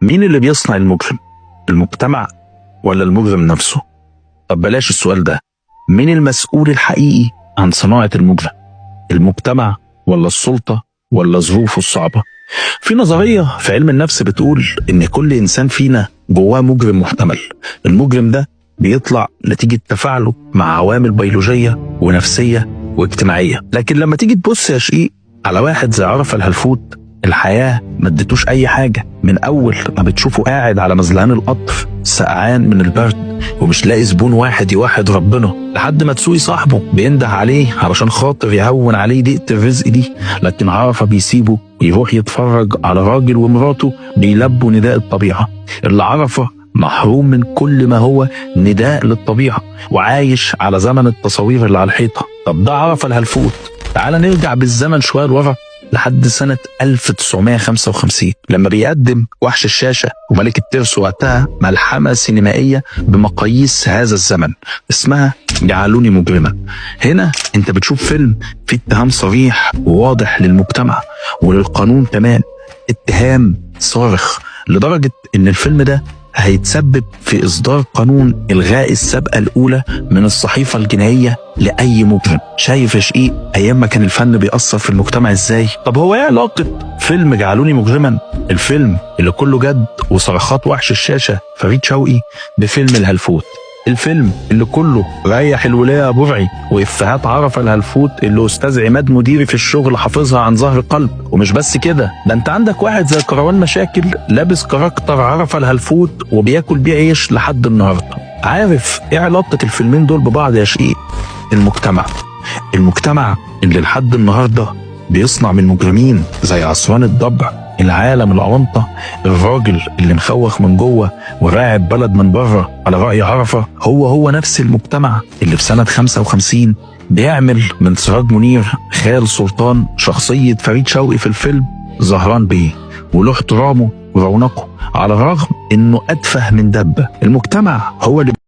مين اللي بيصنع المجرم؟ المجتمع ولا المجرم نفسه؟ طب بلاش السؤال ده، مين المسؤول الحقيقي عن صناعة المجرم؟ المجتمع ولا السلطة ولا ظروفه الصعبة؟ في نظرية في علم النفس بتقول إن كل إنسان فينا جواه مجرم محتمل. المجرم ده بيطلع نتيجة تفاعله مع عوامل بيولوجية ونفسية واجتماعية. لكن لما تيجي تبص يا شقيق على واحد زي عرفة الهلفوت، الحياة ما ادتوش أي حاجة. من أول ما بتشوفه قاعد على مزلقان القطر سقعان من البرد ومش لاقي زبون واحد يوحد ربنا، لحد ما تسوقي صاحبه بينده عليه علشان خاطر يهون عليه ضيقة الرزق دي، لكن عرفة بيسيبه يروح يتفرج على راجل ومراته بيلبوا نداء الطبيعة. اللي عرفة محروم من كل ما هو نداء للطبيعة وعايش على زمن التصاوير اللي على الحيطة. طب ده عرفة الهلفوت. تعال نرجع بالزمن شوية لورا لحد سنة 1955 لما بيقدم وحش الشاشة وملك الترس وقتها ملحمة سينمائية بمقاييس هذا الزمن اسمها جعلوني مجرما. هنا انت بتشوف فيلم فيه اتهام صريح وواضح للمجتمع وللقانون كمان، اتهام صارخ لدرجة ان الفيلم ده هيتسبب في إصدار قانون إلغاء السابقة الأولى من الصحيفة الجنائية لأي مجرم. شايف يا شقيق أيام ما كان الفن بيأثر في المجتمع إزاي؟ طب هو إيه علاقة فيلم جعلوني مجرما، الفيلم اللي كله جد وصرخات وحش الشاشة فريد شوقي، بفيلم الهلفوت، الفيلم اللي كله ريح الولاية برعي وإفيهات عرفة الهلفوت اللي أستاذ عماد مديري في الشغل حافظها عن ظهر قلب؟ ومش بس كده، ده انت عندك واحد زي كروان مشاكل لابس كاركتر عرفة الهلفوت وبياكل بيه عيش لحد النهارده. عارف ايه علاقة الفيلمين دول ببعض يا شقيق؟ المجتمع اللي لحد النهارده بيصنع من مجرمين زي عصوان الضبع، العالم الأونطة، الراجل اللي مخوخ من جوه وراعب بلد من بره على رأي عرفة، هو نفس المجتمع اللي في سنة 55 بيعمل من سراج منير خال سلطان شخصية فريد شوقي في الفيلم زهران بيه وله احترامه ورونقه على الرغم انه اتفه من دبة. المجتمع هو اللي